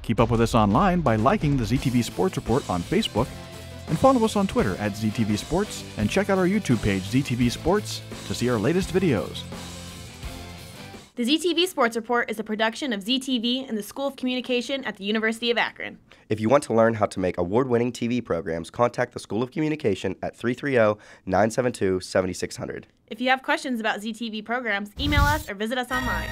Keep up with us online by liking the ZTV Sports Report on Facebook, and follow us on Twitter at ZTV Sports, and check out our YouTube page, ZTV Sports, to see our latest videos. The ZTV Sports Report is a production of ZTV and the School of Communication at the University of Akron. If you want to learn how to make award-winning TV programs, contact the School of Communication at 330-972-7600. If you have questions about ZTV programs, email us or visit us online.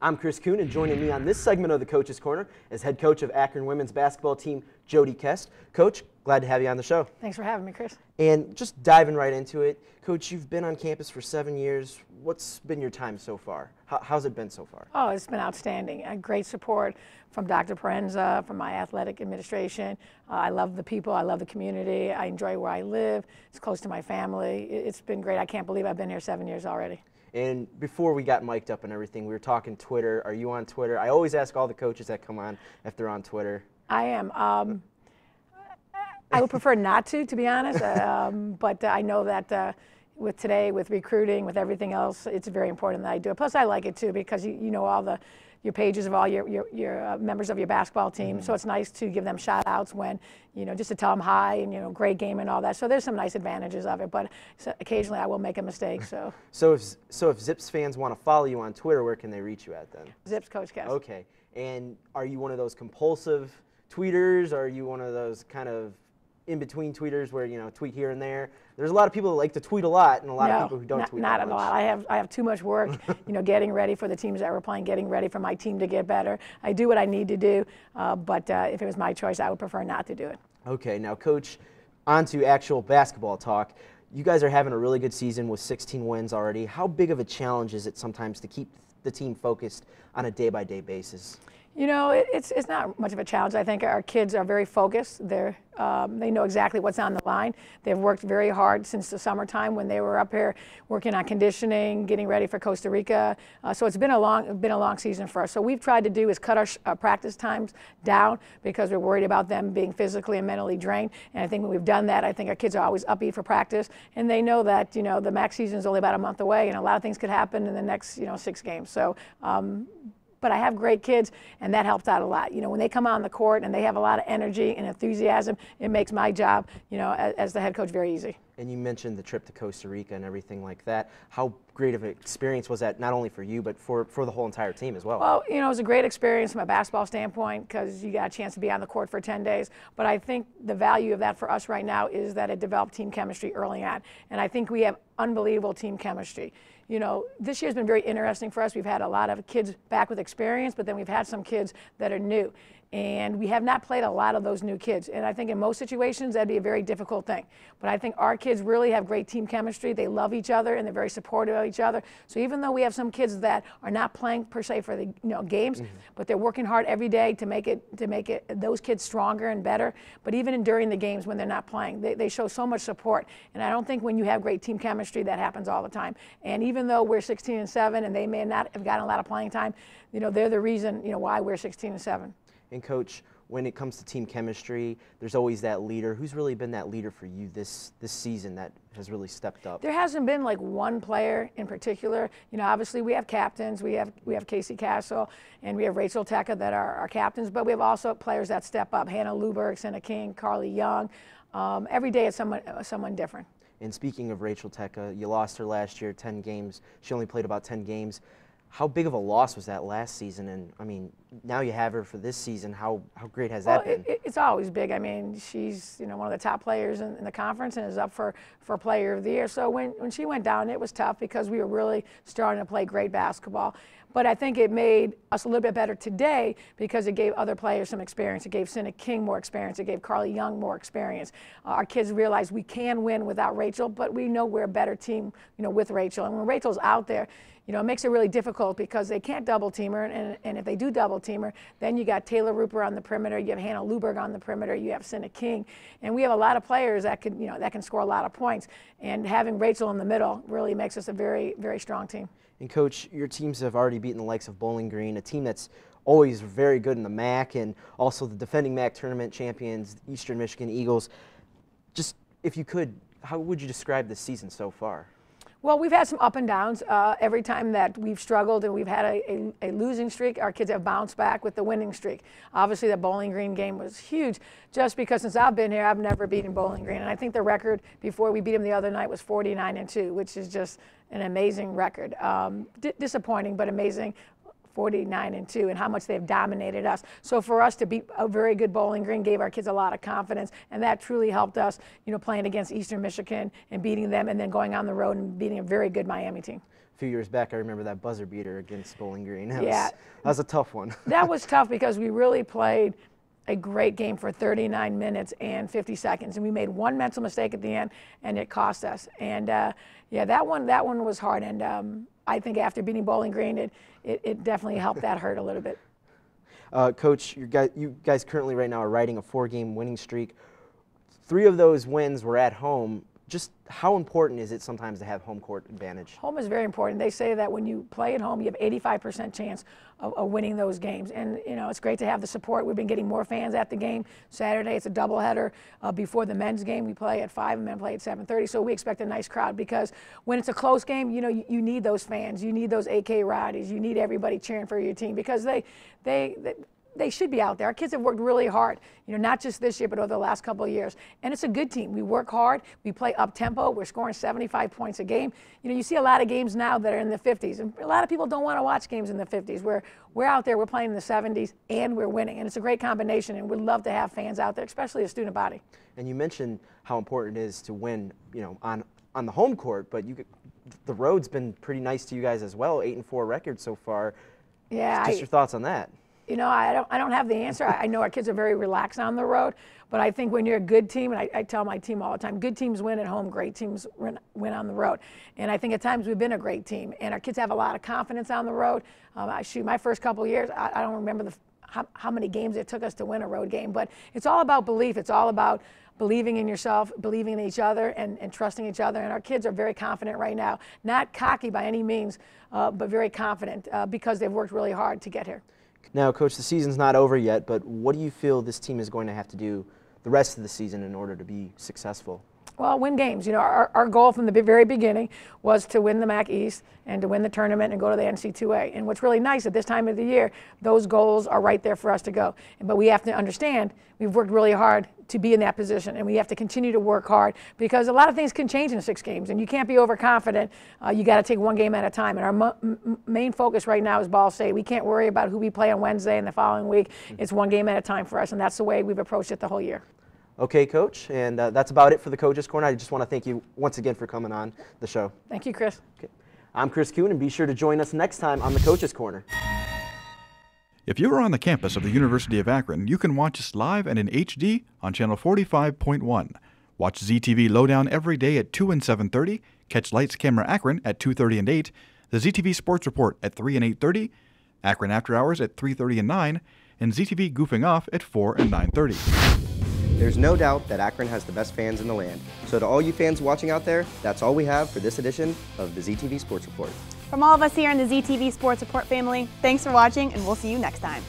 I'm Chris Kuhn, and joining me on this segment of the Coach's Corner is head coach of Akron women's basketball team, Jody Kest. Coach, glad to have you on the show. Thanks for having me, Chris. And just diving right into it, Coach, you've been on campus for 7 years. What's been your time so far? How's it been so far? Oh, it's been outstanding. Great support from Dr. Parenza, from my athletic administration. I love the people. I love the community. I enjoy where I live. It's close to my family. It's been great. I can't believe I've been here 7 years already. And before we got mic'd up and everything, we were talking Twitter. Are you on Twitter? I always ask all the coaches that come on if they're on Twitter. I am. I would prefer not to be honest, but I know that with today, with recruiting, with everything else, it's very important that I do it. Plus, I like it too because you know all your pages of all your members of your basketball team. So it's nice to give them shout outs when, just to tell them hi and, great game and all that. So there's some nice advantages of it, but occasionally I will make a mistake. So if Zips fans want to follow you on Twitter, where can they reach you at then? Zips Coach Kest. Okay. And are you one of those compulsive tweeters? Or are you one of those kind of in-between tweeters where, tweet here and there? There's a lot of people that like to tweet a lot and a lot of people who don't tweet not that much. Not at all. I have too much work, getting ready for the teams that we're playing, getting ready for my team to get better. I do what I need to do, but if it was my choice, I would prefer not to do it. Okay, now Coach, on to actual basketball talk. You guys are having a really good season with 16 wins already. How big of a challenge is it sometimes to keep the team focused on a day-by-day basis? It's not much of a challenge. I think our kids are very focused. They know exactly what's on the line. They've worked very hard since the summertime when they were up here working on conditioning, getting ready for Costa Rica. So it's been a long season for us. So we've tried to do is cut our practice times down because we're worried about them being physically and mentally drained. And I think when we've done that, I think our kids are always upbeat for practice, and they know that the MAC season is only about a month away, and a lot of things could happen in the next 6 games. So. But I have great kids, and that helps out a lot. When they come on the court and they have a lot of energy and enthusiasm, it makes my job, as the head coach, very easy. And you mentioned the trip to Costa Rica and everything like that. How great of an experience was that, not only for you, but for the whole entire team as well? Well, it was a great experience from a basketball standpoint because you got a chance to be on the court for 10 days. But I think the value of that for us right now is that it developed team chemistry early on. And I think we have unbelievable team chemistry. This year's been very interesting for us. We've had a lot of kids back with experience, but then we've had some kids that are new. And we have not played a lot of those new kids. And I think in most situations, that'd be a very difficult thing. But I think our kids really have great team chemistry. They love each other, and they're very supportive of each other. So even though we have some kids that are not playing per se for the games, but they're working hard every day to make it those kids stronger and better. But even during the games when they're not playing, they show so much support. And I don't think when you have great team chemistry, that happens all the time. And even though we're 16-7 and they may not have gotten a lot of playing time, they're the reason why we're 16-7. And Coach, when it comes to team chemistry, there's always that leader. Who's really been that leader for you this season that has really stepped up? There hasn't been like one player in particular. Obviously we have captains. We have Casey Castle and we have Rachel Tecca that are our captains, but we have also players that step up. Hannah Luberg, Senna King, Carly Young. Every day it's someone different. And speaking of Rachel Tecca, you lost her last year, 10 games. She only played about 10 games. How big of a loss was that last season? And I mean, now you have her for this season. How great has that been? It's always big. I mean, she's one of the top players in the conference and is up for Player of the Year. So when she went down, it was tough because we were really starting to play great basketball. But I think it made us a little bit better today because it gave other players some experience. It gave Senna King more experience. It gave Carly Young more experience. Our kids realized we can win without Rachel, but we know we're a better team, with Rachel. And when Rachel's out there, it makes it really difficult because they can't double team her, and if they do double team her, then you got Taylor Rupert on the perimeter, you have Hannah Luberg on the perimeter, you have Senna King, and we have a lot of players that can score a lot of points. And having Rachel in the middle really makes us a very, very strong team. And Coach, your teams have already beaten the likes of Bowling Green, a team that's always very good in the MAC, and also the defending MAC tournament champions, Eastern Michigan Eagles. Just if you could, how would you describe this season so far? Well, we've had some up and downs. Every time that we've struggled and we've had a losing streak, our kids have bounced back with the winning streak. Obviously, the Bowling Green game was huge, just because since I've been here, I've never beaten Bowling Green. And I think the record before we beat them the other night was 49-2, which is just an amazing record. Disappointing, but amazing. 49-2, and how much they've dominated us. So for us to beat a very good Bowling Green gave our kids a lot of confidence, and that truly helped us, playing against Eastern Michigan and beating them, and then going on the road and beating a very good Miami team. A few years back, I remember that buzzer beater against Bowling Green. That was a tough one. That was tough because we really played a great game for 39 minutes and 50 seconds, and we made one mental mistake at the end, and it cost us. And that one was hard. And I think after beating Bowling Green, it definitely helped that hurt a little bit. Coach, you guys currently right now are riding a 4-game winning streak. 3 of those wins were at home. Just how important is it sometimes to have home court advantage? Home is very important. They say that when you play at home, you have 85% chance of winning those games. And, it's great to have the support. We've been getting more fans at the game. Saturday, it's a doubleheader. Before the men's game, we play at 5 and men play at 7:30. So we expect a nice crowd, because when it's a close game, you need those fans. You need those AK Rowdies. You need everybody cheering for your team, because they should be out there. Our kids have worked really hard, not just this year, but over the last couple of years. And it's a good team. We work hard. We play up-tempo. We're scoring 75 points a game. You see a lot of games now that are in the 50s. And a lot of people don't want to watch games in the 50s. We're out there, we're playing in the 70s, and we're winning. And it's a great combination, and we'd love to have fans out there, especially a student body. And you mentioned how important it is to win, on the home court, but the road's been pretty nice to you guys as well, 8-4 record so far. Yeah. Just your thoughts on that. I don't have the answer. I know our kids are very relaxed on the road, but I think when you're a good team, and I tell my team all the time, good teams win at home, great teams win on the road. And I think at times we've been a great team, and our kids have a lot of confidence on the road. My first couple of years, I don't remember how many games it took us to win a road game, but it's all about belief. It's all about believing in yourself, believing in each other, and trusting each other. And our kids are very confident right now. Not cocky by any means, but very confident because they've worked really hard to get here. Now, Coach, the season's not over yet, but what do you feel this team is going to have to do the rest of the season in order to be successful? Well, win games. Our goal from the very beginning was to win the MAC East and to win the tournament and go to the NC2A. And what's really nice at this time of the year, those goals are right there for us to go. But we have to understand we've worked really hard to be in that position, and we have to continue to work hard, because a lot of things can change in 6 games, and you can't be overconfident. You got to take one game at a time. And our main focus right now is Ball State. We can't worry about who we play on Wednesday and the following week. It's one game at a time for us, and that's the way we've approached it the whole year. Okay, Coach, and that's about it for the Coach's Corner. I just want to thank you once again for coming on the show. Thank you, Chris. Okay. I'm Chris Kuhn, and be sure to join us next time on the Coach's Corner. If you are on the campus of the University of Akron, you can watch us live and in HD on channel 45.1. Watch ZTV Lowdown every day at 2 and 7:30. Catch Lights Camera Akron at 2:30 and 8. The ZTV Sports Report at 3 and 8:30. Akron After Hours at 3:30 and 9. And ZTV Goofing Off at 4 and 9:30. There's no doubt that Akron has the best fans in the land. So to all you fans watching out there, that's all we have for this edition of the ZTV Sports Report. From all of us here in the ZTV Sports Report family, thanks for watching, and we'll see you next time.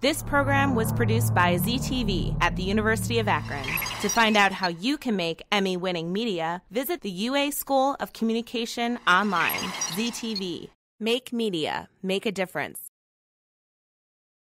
This program was produced by ZTV at the University of Akron. To find out how you can make Emmy-winning media, visit the UA School of Communication online. ZTV. Make media. Make a difference.